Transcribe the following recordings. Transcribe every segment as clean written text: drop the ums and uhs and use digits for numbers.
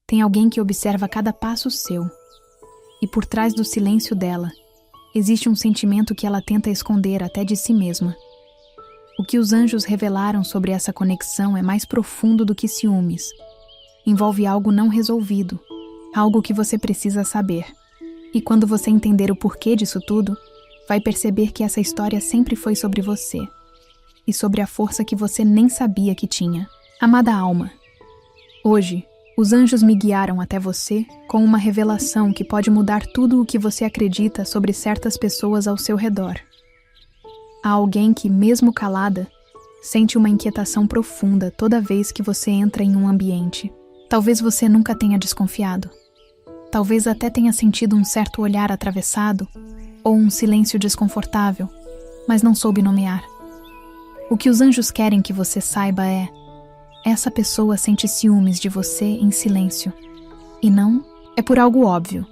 tem alguém que observa cada passo seu. E por trás do silêncio dela, existe um sentimento que ela tenta esconder até de si mesma. O que os anjos revelaram sobre essa conexão é mais profundo do que ciúmes. Envolve algo não resolvido, algo que você precisa saber. E quando você entender o porquê disso tudo, vai perceber que essa história sempre foi sobre você. E sobre a força que você nem sabia que tinha. Amada alma, hoje, os anjos me guiaram até você com uma revelação que pode mudar tudo o que você acredita sobre certas pessoas ao seu redor. Há alguém que, mesmo calada, sente uma inquietação profunda toda vez que você entra em um ambiente. Talvez você nunca tenha desconfiado. Talvez até tenha sentido um certo olhar atravessado ou um silêncio desconfortável, mas não soube nomear. O que os anjos querem que você saiba é: essa pessoa sente ciúmes de você em silêncio. E não é por algo óbvio,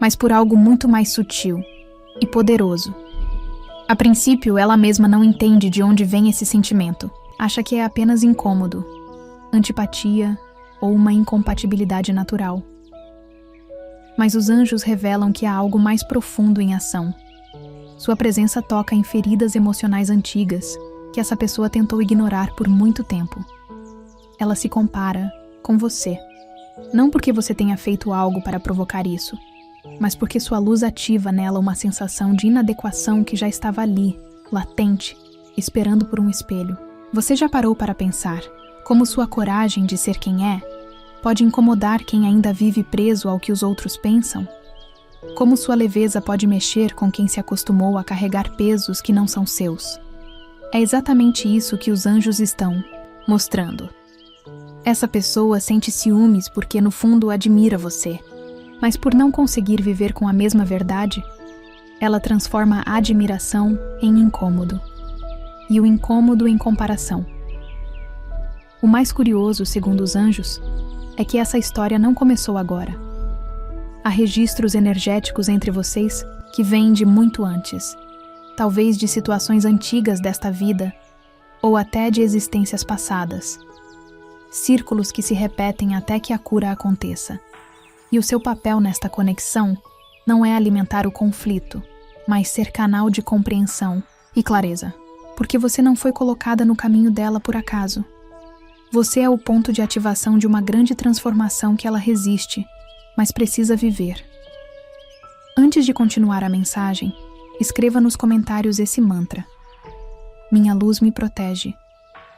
mas por algo muito mais sutil e poderoso. A princípio, ela mesma não entende de onde vem esse sentimento. Acha que é apenas incômodo, antipatia ou uma incompatibilidade natural. Mas os anjos revelam que há algo mais profundo em ação. Sua presença toca em feridas emocionais antigas que essa pessoa tentou ignorar por muito tempo. Ela se compara com você. Não porque você tenha feito algo para provocar isso, mas porque sua luz ativa nela uma sensação de inadequação que já estava ali, latente, esperando por um espelho. Você já parou para pensar como sua coragem de ser quem é pode incomodar quem ainda vive preso ao que os outros pensam? Como sua leveza pode mexer com quem se acostumou a carregar pesos que não são seus? É exatamente isso que os anjos estão mostrando. Essa pessoa sente ciúmes porque no fundo admira você, mas por não conseguir viver com a mesma verdade, ela transforma a admiração em incômodo, e o incômodo em comparação. O mais curioso, segundo os anjos, é que essa história não começou agora. Há registros energéticos entre vocês que vêm de muito antes, talvez de situações antigas desta vida, ou até de existências passadas. Círculos que se repetem até que a cura aconteça. E o seu papel nesta conexão não é alimentar o conflito, mas ser canal de compreensão e clareza, porque você não foi colocada no caminho dela por acaso. Você é o ponto de ativação de uma grande transformação que ela resiste, mas precisa viver. Antes de continuar a mensagem, escreva nos comentários esse mantra: minha luz me protege,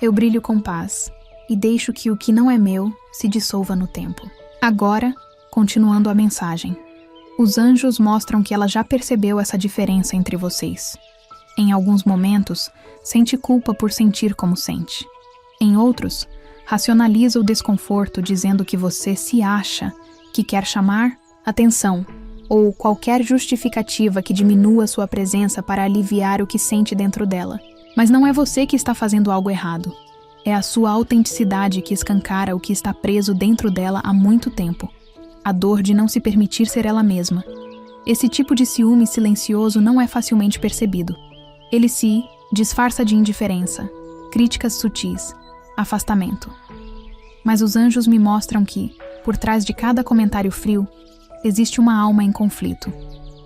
eu brilho com paz, e deixo que o que não é meu se dissolva no tempo. Agora, continuando a mensagem, os anjos mostram que ela já percebeu essa diferença entre vocês. Em alguns momentos, sente culpa por sentir como sente. Em outros, racionaliza o desconforto dizendo que você se acha, que quer chamar atenção, ou qualquer justificativa que diminua sua presença para aliviar o que sente dentro dela. Mas não é você que está fazendo algo errado. É a sua autenticidade que escancara o que está preso dentro dela há muito tempo. A dor de não se permitir ser ela mesma. Esse tipo de ciúme silencioso não é facilmente percebido. Ele se disfarça de indiferença, críticas sutis, afastamento. Mas os anjos me mostram que, por trás de cada comentário frio, existe uma alma em conflito,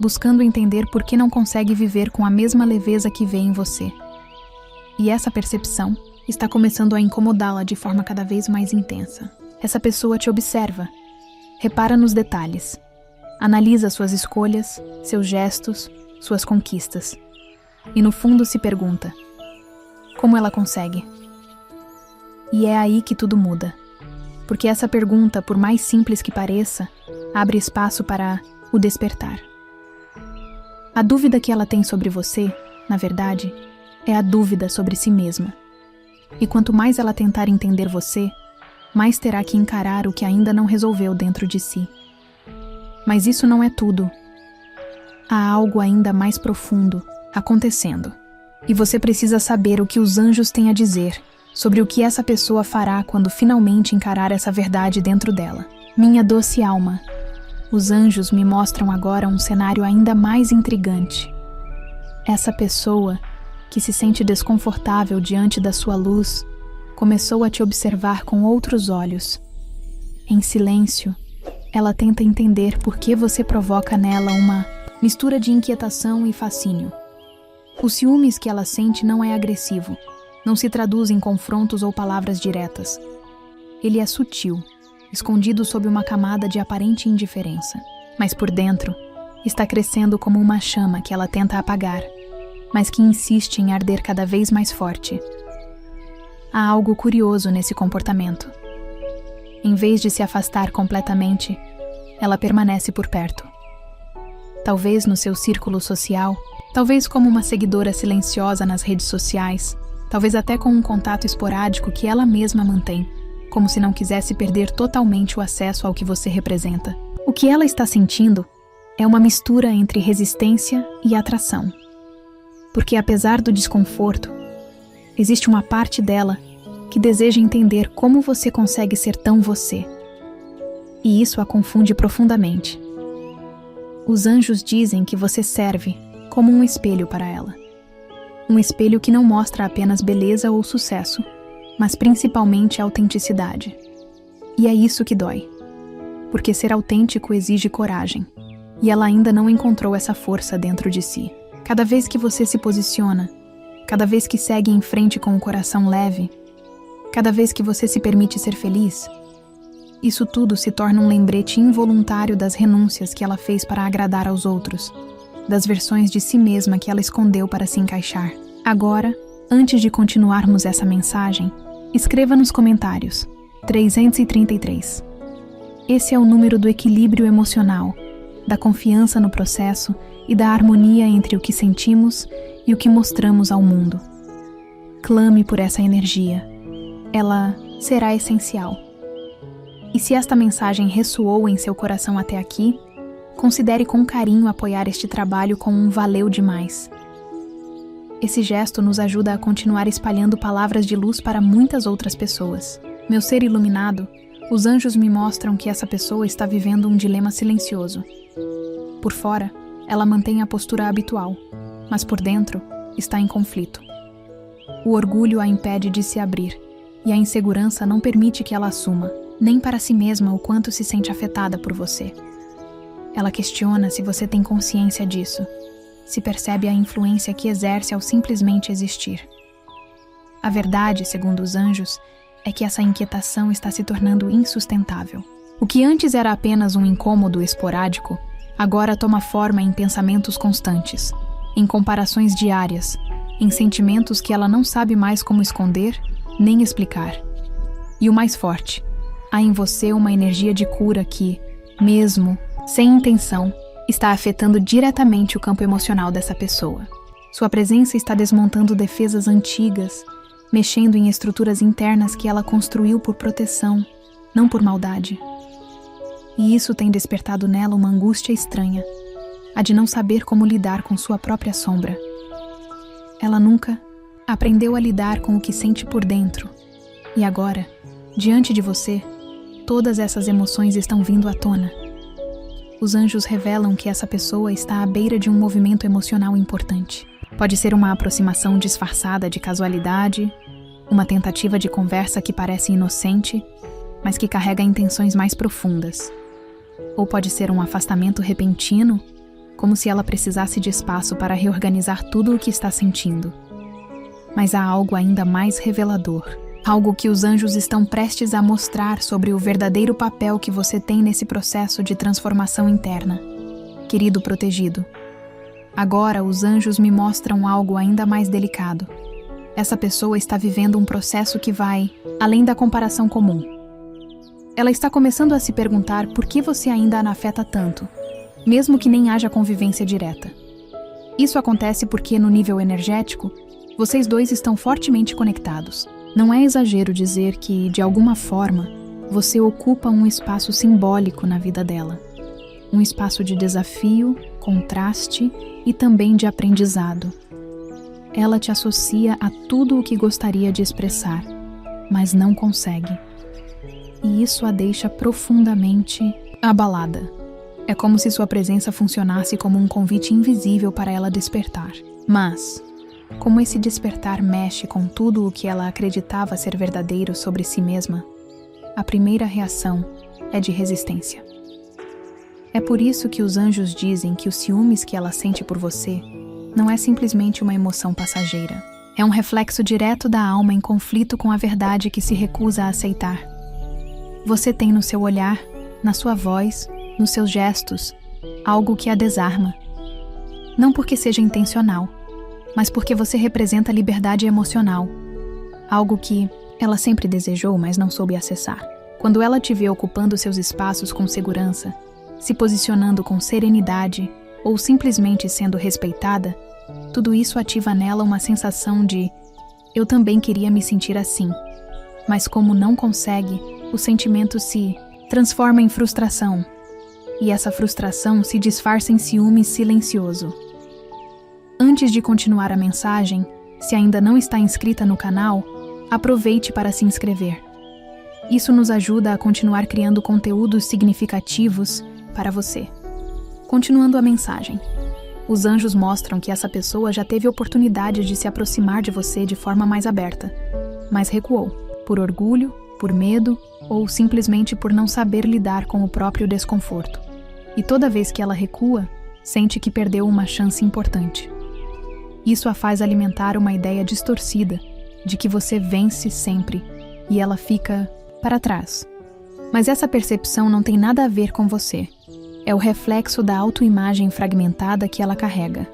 buscando entender por que não consegue viver com a mesma leveza que vê em você. E essa percepção está começando a incomodá-la de forma cada vez mais intensa. Essa pessoa te observa, repara nos detalhes, analisa suas escolhas, seus gestos, suas conquistas. E no fundo se pergunta: como ela consegue? E é aí que tudo muda. Porque essa pergunta, por mais simples que pareça, abre espaço para o despertar. A dúvida que ela tem sobre você, na verdade, é a dúvida sobre si mesma. E quanto mais ela tentar entender você, mais terá que encarar o que ainda não resolveu dentro de si. Mas isso não é tudo. Há algo ainda mais profundo acontecendo. E você precisa saber o que os anjos têm a dizer sobre o que essa pessoa fará quando finalmente encarar essa verdade dentro dela. Minha doce alma, os anjos me mostram agora um cenário ainda mais intrigante. Essa pessoa, que se sente desconfortável diante da sua luz, começou a te observar com outros olhos. Em silêncio, ela tenta entender por que você provoca nela uma mistura de inquietação e fascínio. O ciúmes que ela sente não é agressivo, não se traduz em confrontos ou palavras diretas. Ele é sutil, escondido sob uma camada de aparente indiferença, mas por dentro está crescendo como uma chama que ela tenta apagar, mas que insiste em arder cada vez mais forte. Há algo curioso nesse comportamento. Em vez de se afastar completamente, ela permanece por perto. Talvez no seu círculo social, talvez como uma seguidora silenciosa nas redes sociais, talvez até com um contato esporádico que ela mesma mantém, como se não quisesse perder totalmente o acesso ao que você representa. O que ela está sentindo é uma mistura entre resistência e atração. Porque apesar do desconforto, existe uma parte dela que deseja entender como você consegue ser tão você. E isso a confunde profundamente. Os anjos dizem que você serve como um espelho para ela. Um espelho que não mostra apenas beleza ou sucesso, mas principalmente autenticidade. E é isso que dói. Porque ser autêntico exige coragem. E ela ainda não encontrou essa força dentro de si. Cada vez que você se posiciona, cada vez que segue em frente com o coração leve, cada vez que você se permite ser feliz, isso tudo se torna um lembrete involuntário das renúncias que ela fez para agradar aos outros, das versões de si mesma que ela escondeu para se encaixar. Agora, antes de continuarmos essa mensagem, escreva nos comentários 333. Esse é o número do equilíbrio emocional, da confiança no processo e da harmonia entre o que sentimos e o que mostramos ao mundo. Clame por essa energia. Ela será essencial. E se esta mensagem ressoou em seu coração até aqui, considere com carinho apoiar este trabalho com um valeu demais. Esse gesto nos ajuda a continuar espalhando palavras de luz para muitas outras pessoas. Meu ser iluminado, os anjos me mostram que essa pessoa está vivendo um dilema silencioso. Por fora, ela mantém a postura habitual, mas por dentro está em conflito. O orgulho a impede de se abrir, e a insegurança não permite que ela assuma, nem para si mesma, o quanto se sente afetada por você. Ela questiona se você tem consciência disso, se percebe a influência que exerce ao simplesmente existir. A verdade, segundo os anjos, é que essa inquietação está se tornando insustentável. O que antes era apenas um incômodo esporádico, agora toma forma em pensamentos constantes, em comparações diárias, em sentimentos que ela não sabe mais como esconder nem explicar. E o mais forte, há em você uma energia de cura que, mesmo sem intenção, está afetando diretamente o campo emocional dessa pessoa. Sua presença está desmontando defesas antigas, mexendo em estruturas internas que ela construiu por proteção, não por maldade. E isso tem despertado nela uma angústia estranha, a de não saber como lidar com sua própria sombra. Ela nunca aprendeu a lidar com o que sente por dentro. E agora, diante de você, todas essas emoções estão vindo à tona. Os anjos revelam que essa pessoa está à beira de um movimento emocional importante. Pode ser uma aproximação disfarçada de casualidade, uma tentativa de conversa que parece inocente, mas que carrega intenções mais profundas. Ou pode ser um afastamento repentino, como se ela precisasse de espaço para reorganizar tudo o que está sentindo. Mas há algo ainda mais revelador, algo que os anjos estão prestes a mostrar sobre o verdadeiro papel que você tem nesse processo de transformação interna. Querido protegido, agora os anjos me mostram algo ainda mais delicado. Essa pessoa está vivendo um processo que vai além da comparação comum. Ela está começando a se perguntar por que você ainda a afeta tanto, mesmo que nem haja convivência direta. Isso acontece porque, no nível energético, vocês dois estão fortemente conectados. Não é exagero dizer que, de alguma forma, você ocupa um espaço simbólico na vida dela. Um espaço de desafio, contraste e também de aprendizado. Ela te associa a tudo o que gostaria de expressar, mas não consegue. E isso a deixa profundamente abalada. É como se sua presença funcionasse como um convite invisível para ela despertar. Mas, como esse despertar mexe com tudo o que ela acreditava ser verdadeiro sobre si mesma, a primeira reação é de resistência. É por isso que os anjos dizem que os ciúmes que ela sente por você não é simplesmente uma emoção passageira. É um reflexo direto da alma em conflito com a verdade que se recusa a aceitar. Você tem no seu olhar, na sua voz, nos seus gestos, algo que a desarma. Não porque seja intencional, mas porque você representa liberdade emocional. Algo que ela sempre desejou, mas não soube acessar. Quando ela te vê ocupando seus espaços com segurança, se posicionando com serenidade ou simplesmente sendo respeitada, tudo isso ativa nela uma sensação de "eu também queria me sentir assim". Mas como não consegue, o sentimento se transforma em frustração. E essa frustração se disfarça em ciúme silencioso. Antes de continuar a mensagem, se ainda não está inscrita no canal, aproveite para se inscrever. Isso nos ajuda a continuar criando conteúdos significativos para você. Continuando a mensagem. Os anjos mostram que essa pessoa já teve oportunidade de se aproximar de você de forma mais aberta, mas recuou, por orgulho, por medo ou simplesmente por não saber lidar com o próprio desconforto. E toda vez que ela recua, sente que perdeu uma chance importante. Isso a faz alimentar uma ideia distorcida de que você vence sempre e ela fica para trás. Mas essa percepção não tem nada a ver com você. É o reflexo da autoimagem fragmentada que ela carrega.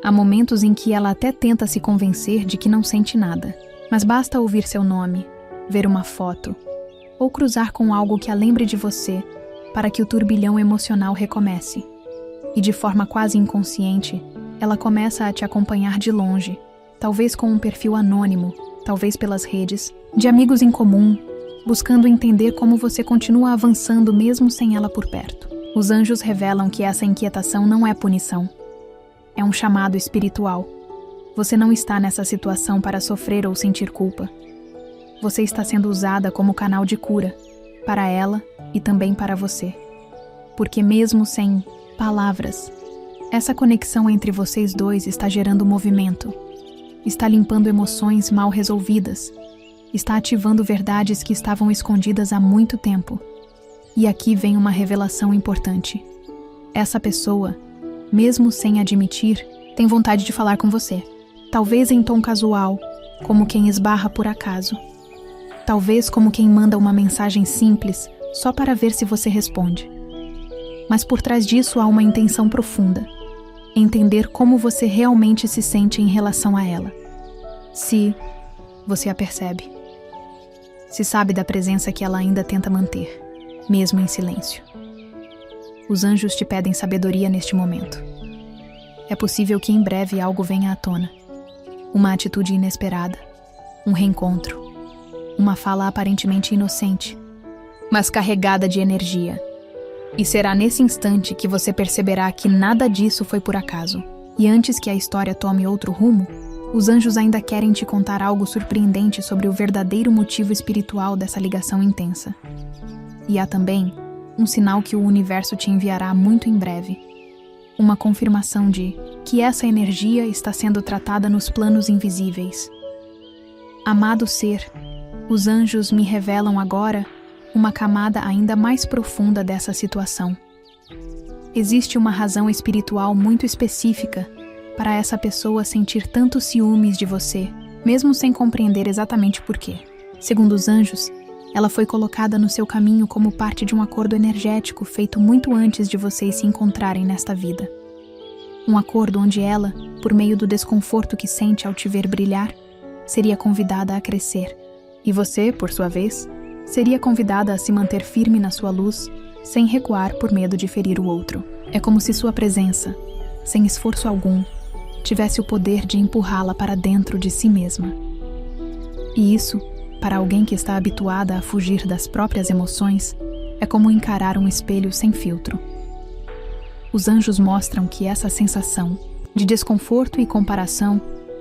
Há momentos em que ela até tenta se convencer de que não sente nada, mas basta ouvir seu nome, ver uma foto, ou cruzar com algo que a lembre de você para que o turbilhão emocional recomece. E de forma quase inconsciente, ela começa a te acompanhar de longe, talvez com um perfil anônimo, talvez pelas redes, de amigos em comum, buscando entender como você continua avançando mesmo sem ela por perto. Os anjos revelam que essa inquietação não é punição. É um chamado espiritual. Você não está nessa situação para sofrer ou sentir culpa. Você está sendo usada como canal de cura, para ela e também para você. Porque mesmo sem palavras, essa conexão entre vocês dois está gerando movimento, está limpando emoções mal resolvidas, está ativando verdades que estavam escondidas há muito tempo. E aqui vem uma revelação importante. Essa pessoa, mesmo sem admitir, tem vontade de falar com você. Talvez em tom casual, como quem esbarra por acaso. Talvez como quem manda uma mensagem simples, só para ver se você responde. Mas por trás disso há uma intenção profunda. Entender como você realmente se sente em relação a ela. Se você a percebe. Se sabe da presença que ela ainda tenta manter, mesmo em silêncio. Os anjos te pedem sabedoria neste momento. É possível que em breve algo venha à tona. Uma atitude inesperada, um reencontro, uma fala aparentemente inocente, mas carregada de energia. E será nesse instante que você perceberá que nada disso foi por acaso. E antes que a história tome outro rumo, os anjos ainda querem te contar algo surpreendente sobre o verdadeiro motivo espiritual dessa ligação intensa. E há também um sinal que o universo te enviará muito em breve. Uma confirmação de que essa energia está sendo tratada nos planos invisíveis. Amado ser, os anjos me revelam agora uma camada ainda mais profunda dessa situação. Existe uma razão espiritual muito específica para essa pessoa sentir tantos ciúmes de você, mesmo sem compreender exatamente por quê. Segundo os anjos, ela foi colocada no seu caminho como parte de um acordo energético feito muito antes de vocês se encontrarem nesta vida. Um acordo onde ela, por meio do desconforto que sente ao te ver brilhar, seria convidada a crescer. E você, por sua vez, seria convidada a se manter firme na sua luz, sem recuar por medo de ferir o outro. É como se sua presença, sem esforço algum, tivesse o poder de empurrá-la para dentro de si mesma. E isso, para alguém que está habituada a fugir das próprias emoções, é como encarar um espelho sem filtro. Os anjos mostram que essa sensação de desconforto e comparação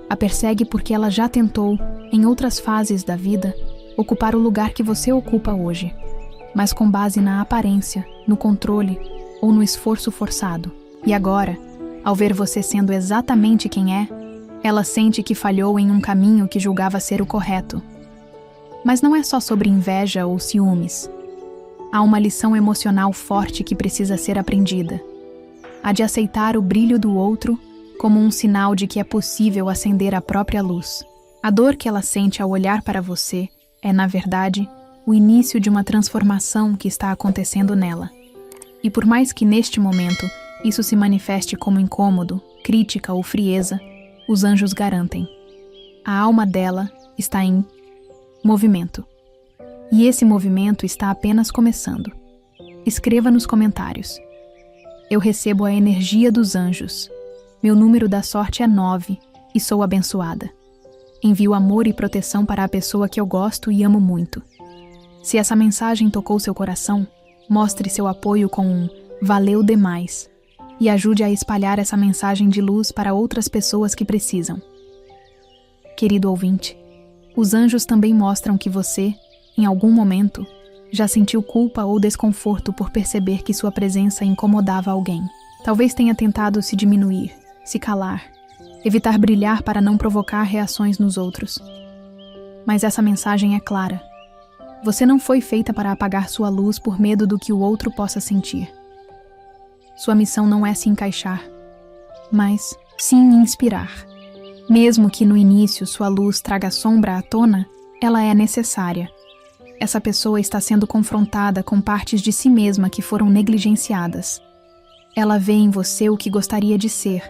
a persegue porque ela já tentou, em outras fases da vida, ocupar o lugar que você ocupa hoje, mas com base na aparência, no controle ou no esforço forçado. E agora, ao ver você sendo exatamente quem é, ela sente que falhou em um caminho que julgava ser o correto. Mas não é só sobre inveja ou ciúmes. há uma lição emocional forte que precisa ser aprendida. A de aceitar o brilho do outro como um sinal de que é possível acender a própria luz. A dor que ela sente ao olhar para você é, na verdade, o início de uma transformação que está acontecendo nela. E por mais que neste momento isso se manifeste como incômodo, crítica ou frieza, os anjos garantem: a alma dela está em movimento. E esse movimento está apenas começando. Escreva nos comentários: eu recebo a energia dos anjos. Meu número da sorte é 9 e sou abençoada. Envio amor e proteção para a pessoa que eu gosto e amo muito. Se essa mensagem tocou seu coração, mostre seu apoio com um "valeu demais" e ajude a espalhar essa mensagem de luz para outras pessoas que precisam. Querido ouvinte, os anjos também mostram que você, em algum momento, já sentiu culpa ou desconforto por perceber que sua presença incomodava alguém. Talvez tenha tentado se diminuir, se calar, evitar brilhar para não provocar reações nos outros. Mas essa mensagem é clara. Você não foi feita para apagar sua luz por medo do que o outro possa sentir. Sua missão não é se encaixar, mas sim inspirar. Mesmo que no início sua luz traga sombra à tona, ela é necessária. Essa pessoa está sendo confrontada com partes de si mesma que foram negligenciadas. Ela vê em você o que gostaria de ser,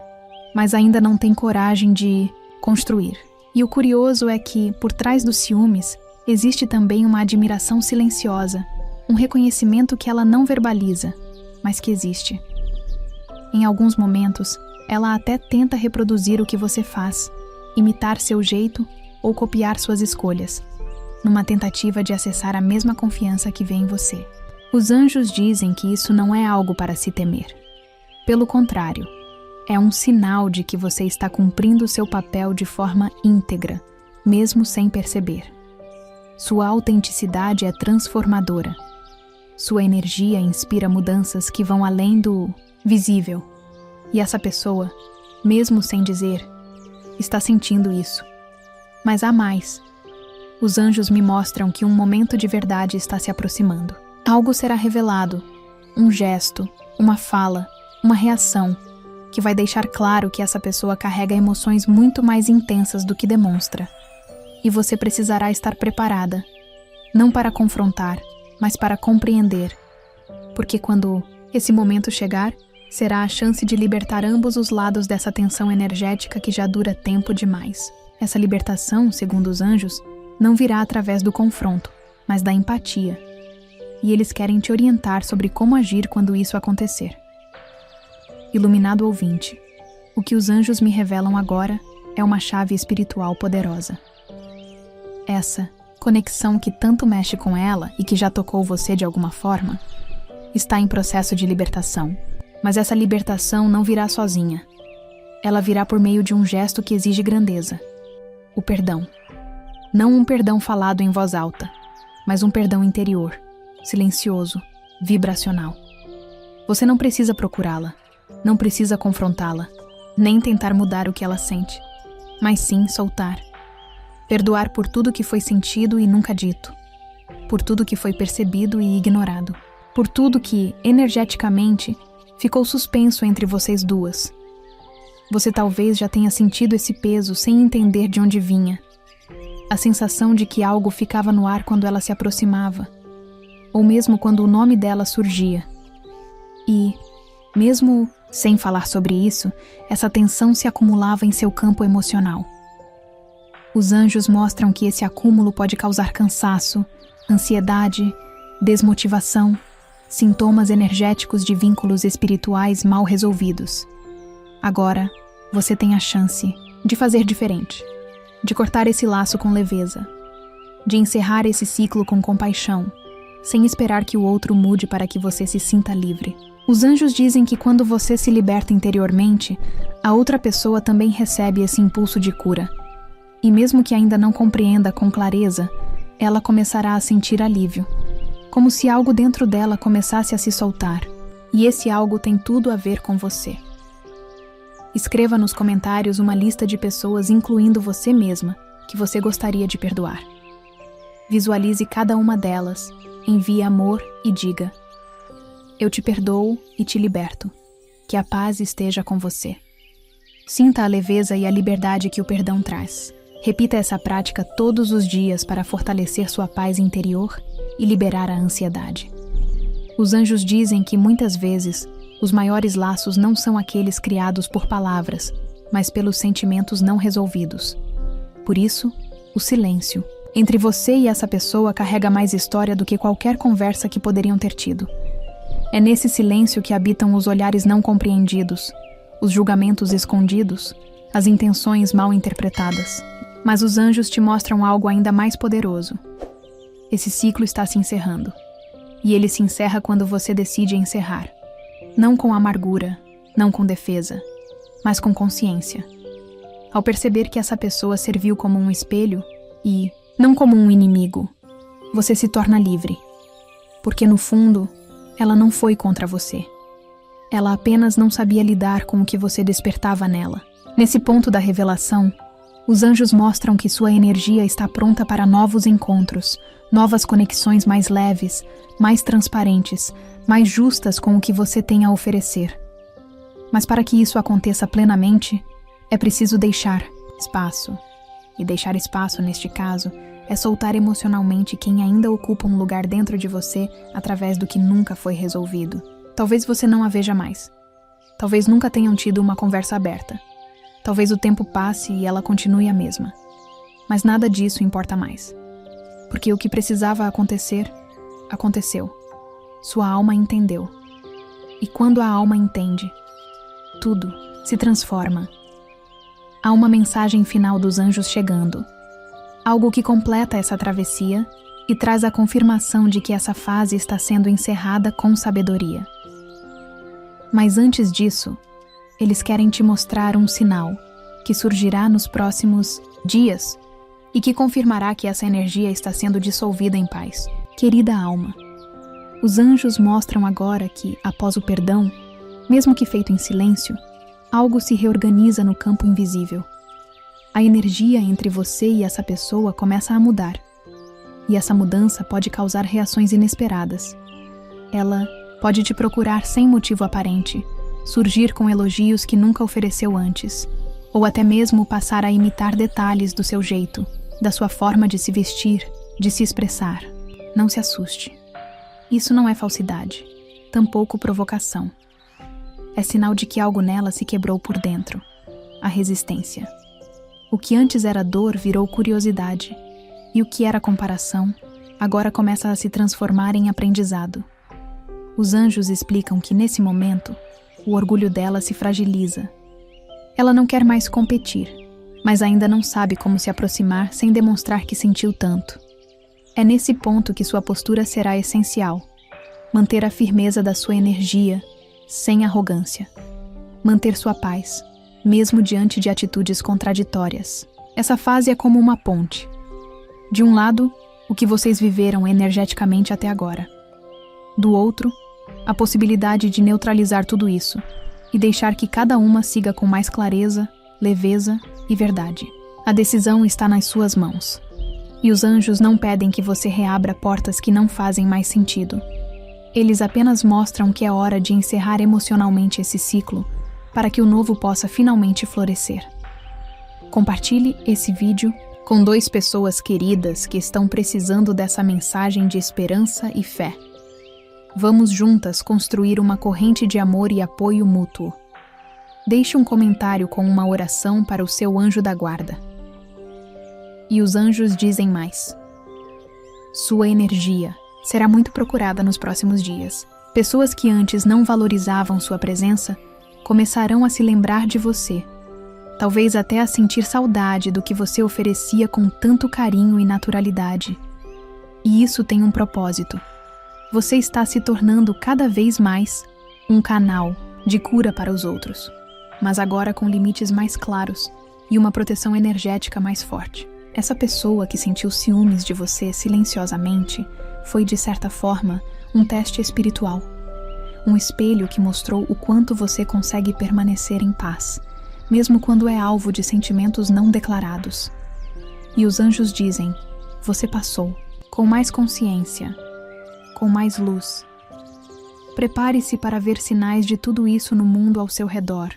mas ainda não tem coragem de construir. E o curioso é que, por trás dos ciúmes, existe também uma admiração silenciosa, um reconhecimento que ela não verbaliza, mas que existe. Em alguns momentos, ela até tenta reproduzir o que você faz, imitar seu jeito ou copiar suas escolhas, numa tentativa de acessar a mesma confiança que vê em você. Os anjos dizem que isso não é algo para se temer. Pelo contrário, é um sinal de que você está cumprindo seu papel de forma íntegra, mesmo sem perceber. Sua autenticidade é transformadora. Sua energia inspira mudanças que vão além do visível. E essa pessoa, mesmo sem dizer, está sentindo isso. Mas há mais. Os anjos me mostram que um momento de verdade está se aproximando. Algo será revelado, um gesto, uma fala, uma reação, que vai deixar claro que essa pessoa carrega emoções muito mais intensas do que demonstra. E você precisará estar preparada, não para confrontar, mas para compreender. Porque quando esse momento chegar, será a chance de libertar ambos os lados dessa tensão energética que já dura tempo demais. Essa libertação, segundo os anjos, não virá através do confronto, mas da empatia. E eles querem te orientar sobre como agir quando isso acontecer. Iluminado ouvinte, o que os anjos me revelam agora é uma chave espiritual poderosa. Essa conexão que tanto mexe com ela e que já tocou você de alguma forma, está em processo de libertação. Mas essa libertação não virá sozinha. Ela virá por meio de um gesto que exige grandeza. O perdão. Não um perdão falado em voz alta, mas um perdão interior, silencioso, vibracional. Você não precisa procurá-la, não precisa confrontá-la, nem tentar mudar o que ela sente, mas sim soltar. Perdoar por tudo que foi sentido e nunca dito, por tudo que foi percebido e ignorado, por tudo que, energeticamente, ficou suspenso entre vocês duas. Você talvez já tenha sentido esse peso sem entender de onde vinha. A sensação de que algo ficava no ar quando ela se aproximava, ou mesmo quando o nome dela surgia. E, mesmo sem falar sobre isso, essa tensão se acumulava em seu campo emocional. Os anjos mostram que esse acúmulo pode causar cansaço, ansiedade, desmotivação, sintomas energéticos de vínculos espirituais mal resolvidos. Agora, você tem a chance de fazer diferente, de cortar esse laço com leveza, de encerrar esse ciclo com compaixão, sem esperar que o outro mude para que você se sinta livre. Os anjos dizem que quando você se liberta interiormente, a outra pessoa também recebe esse impulso de cura. E mesmo que ainda não compreenda com clareza, ela começará a sentir alívio, como se algo dentro dela começasse a se soltar. E esse algo tem tudo a ver com você. Escreva nos comentários uma lista de pessoas, incluindo você mesma, que você gostaria de perdoar. Visualize cada uma delas envie amor e diga: eu te perdoo e te liberto. Que a paz esteja com você. Sinta a leveza e a liberdade que o perdão traz. Repita essa prática todos os dias para fortalecer sua paz interior e liberar a ansiedade. Os anjos dizem que muitas vezes os maiores laços não são aqueles criados por palavras, mas pelos sentimentos não resolvidos. Por isso, o silêncio entre você e essa pessoa carrega mais história do que qualquer conversa que poderiam ter tido. É nesse silêncio que habitam os olhares não compreendidos, os julgamentos escondidos, as intenções mal interpretadas. Mas os anjos te mostram algo ainda mais poderoso. Esse ciclo está se encerrando. E ele se encerra quando você decide encerrar. Não com amargura, não com defesa, mas com consciência. Ao perceber que essa pessoa serviu como um espelho e não como um inimigo, você se torna livre. Porque no fundo, ela não foi contra você. Ela apenas não sabia lidar com o que você despertava nela. Nesse ponto da revelação, os anjos mostram que sua energia está pronta para novos encontros, novas conexões mais leves, mais transparentes, mais justas com o que você tem a oferecer. Mas para que isso aconteça plenamente, é preciso deixar espaço. E deixar espaço, neste caso, é soltar emocionalmente quem ainda ocupa um lugar dentro de você através do que nunca foi resolvido. Talvez você não a veja mais. Talvez nunca tenham tido uma conversa aberta. Talvez o tempo passe e ela continue a mesma. Mas nada disso importa mais. Porque o que precisava acontecer, aconteceu. Sua alma entendeu. E quando a alma entende, tudo se transforma. Há uma mensagem final dos anjos chegando. Algo que completa essa travessia e traz a confirmação de que essa fase está sendo encerrada com sabedoria. Mas antes disso, eles querem te mostrar um sinal que surgirá nos próximos dias e que confirmará que essa energia está sendo dissolvida em paz. Querida alma, os anjos mostram agora que, após o perdão, mesmo que feito em silêncio, algo se reorganiza no campo invisível. A energia entre você e essa pessoa começa a mudar. E essa mudança pode causar reações inesperadas. Ela pode te procurar sem motivo aparente, surgir com elogios que nunca ofereceu antes, ou até mesmo passar a imitar detalhes do seu jeito, da sua forma de se vestir, de se expressar. Não se assuste. Isso não é falsidade, tampouco provocação. É sinal de que algo nela se quebrou por dentro. A resistência. O que antes era dor virou curiosidade, e o que era comparação, agora começa a se transformar em aprendizado. Os anjos explicam que, nesse momento, o orgulho dela se fragiliza. Ela não quer mais competir, mas ainda não sabe como se aproximar sem demonstrar que sentiu tanto. É nesse ponto que sua postura será essencial. Manter a firmeza da sua energia, sem arrogância. Manter sua paz, mesmo diante de atitudes contraditórias. Essa fase é como uma ponte. De um lado, o que vocês viveram energeticamente até agora. Do outro, a possibilidade de neutralizar tudo isso e deixar que cada uma siga com mais clareza, leveza e verdade. A decisão está nas suas mãos. E os anjos não pedem que você reabra portas que não fazem mais sentido. Eles apenas mostram que é hora de encerrar emocionalmente esse ciclo para que o novo possa finalmente florescer. Compartilhe esse vídeo com 2 pessoas queridas que estão precisando dessa mensagem de esperança e fé. Vamos juntas construir uma corrente de amor e apoio mútuo. Deixe um comentário com uma oração para o seu anjo da guarda. E os anjos dizem mais. Sua energia será muito procurada nos próximos dias. Pessoas que antes não valorizavam sua presença começarão a se lembrar de você, talvez até a sentir saudade do que você oferecia com tanto carinho e naturalidade. E isso tem um propósito. Você está se tornando cada vez mais um canal de cura para os outros, mas agora com limites mais claros e uma proteção energética mais forte. Essa pessoa que sentiu ciúmes de você silenciosamente foi, de certa forma, um teste espiritual. Um espelho que mostrou o quanto você consegue permanecer em paz, mesmo quando é alvo de sentimentos não declarados. E os anjos dizem, você passou, com mais consciência, com mais luz. Prepare-se para ver sinais de tudo isso no mundo ao seu redor.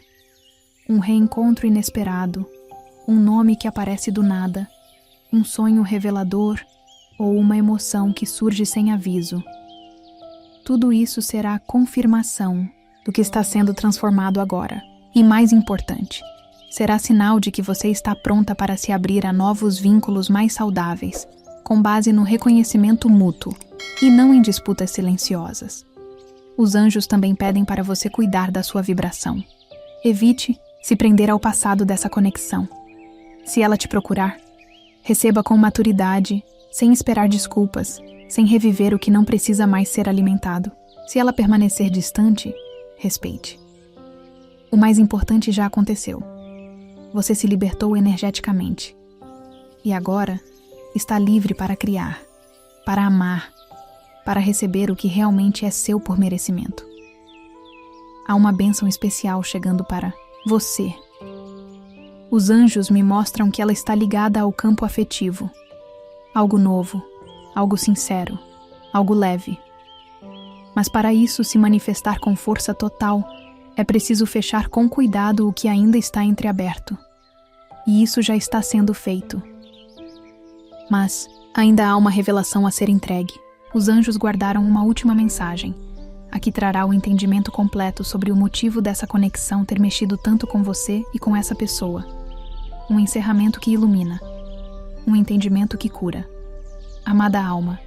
Um reencontro inesperado, um nome que aparece do nada, um sonho revelador ou uma emoção que surge sem aviso. Tudo isso será a confirmação do que está sendo transformado agora. E mais importante, será sinal de que você está pronta para se abrir a novos vínculos mais saudáveis, com base no reconhecimento mútuo e não em disputas silenciosas. Os anjos também pedem para você cuidar da sua vibração. Evite se prender ao passado dessa conexão. Se ela te procurar, receba com maturidade, sem esperar desculpas, sem reviver o que não precisa mais ser alimentado. Se ela permanecer distante, respeite. O mais importante já aconteceu. Você se libertou energeticamente. E agora está livre para criar, para amar, para receber o que realmente é seu por merecimento. Há uma bênção especial chegando para você. Os anjos me mostram que ela está ligada ao campo afetivo. Algo novo, algo sincero, algo leve. Mas para isso se manifestar com força total, é preciso fechar com cuidado o que ainda está entreaberto. E isso já está sendo feito. Mas ainda há uma revelação a ser entregue. Os anjos guardaram uma última mensagem, a que trará o entendimento completo sobre o motivo dessa conexão ter mexido tanto com você e com essa pessoa. Um encerramento que ilumina. Um entendimento que cura. Amada alma,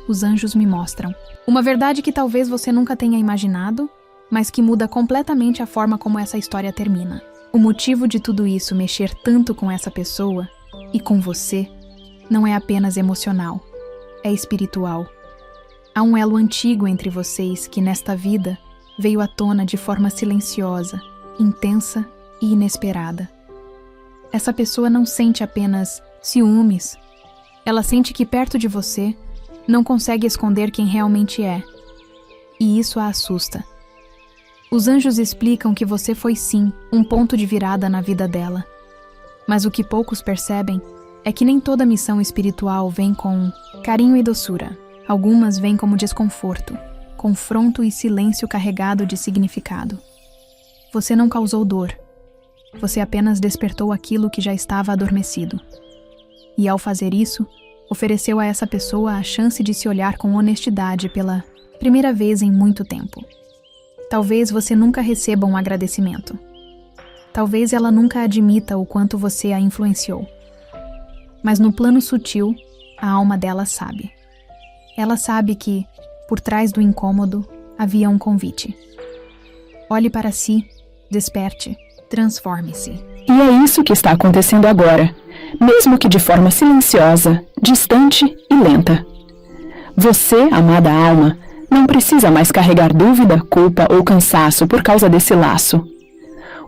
os anjos me mostram uma verdade que talvez você nunca tenha imaginado, mas que muda completamente a forma como essa história termina. O motivo de tudo isso mexer tanto com essa pessoa e com você não é apenas emocional, é espiritual. Há um elo antigo entre vocês que nesta vida veio à tona de forma silenciosa, intensa e inesperada. Essa pessoa não sente apenas ciúmes. Ela sente que perto de você não consegue esconder quem realmente é. E isso a assusta. Os anjos explicam que você foi sim um ponto de virada na vida dela. Mas o que poucos percebem é que nem toda missão espiritual vem com carinho e doçura. Algumas vêm como desconforto, confronto e silêncio carregado de significado. Você não causou dor. Você apenas despertou aquilo que já estava adormecido. E ao fazer isso, ofereceu a essa pessoa a chance de se olhar com honestidade pela primeira vez em muito tempo. Talvez você nunca receba um agradecimento. Talvez ela nunca admita o quanto você a influenciou. Mas no plano sutil, a alma dela sabe. Ela sabe que, por trás do incômodo, havia um convite. Olhe para si, desperte, transforme-se. E é isso que está acontecendo agora, mesmo que de forma silenciosa, distante e lenta. Você, amada alma, não precisa mais carregar dúvida, culpa ou cansaço por causa desse laço.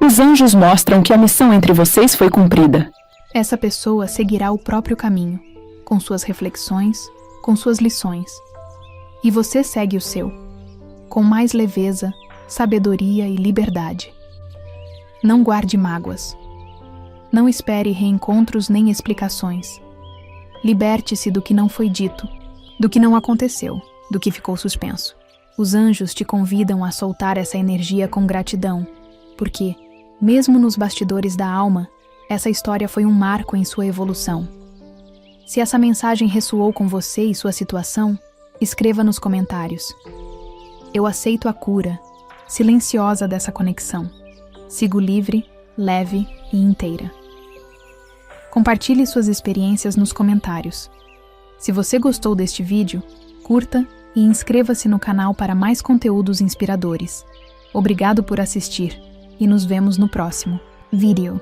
Os anjos mostram que a missão entre vocês foi cumprida. Essa pessoa seguirá o próprio caminho, com suas reflexões, com suas lições. E você segue o seu, com mais leveza, sabedoria e liberdade. Não guarde mágoas. Não espere reencontros nem explicações. Liberte-se do que não foi dito, do que não aconteceu, do que ficou suspenso. Os anjos te convidam a soltar essa energia com gratidão, porque, mesmo nos bastidores da alma, essa história foi um marco em sua evolução. Se essa mensagem ressoou com você e sua situação, escreva nos comentários. Eu aceito a cura, silenciosa dessa conexão. Sigo livre, leve e inteira. Compartilhe suas experiências nos comentários. Se você gostou deste vídeo, curta e inscreva-se no canal para mais conteúdos inspiradores. Obrigado por assistir e nos vemos no próximo vídeo.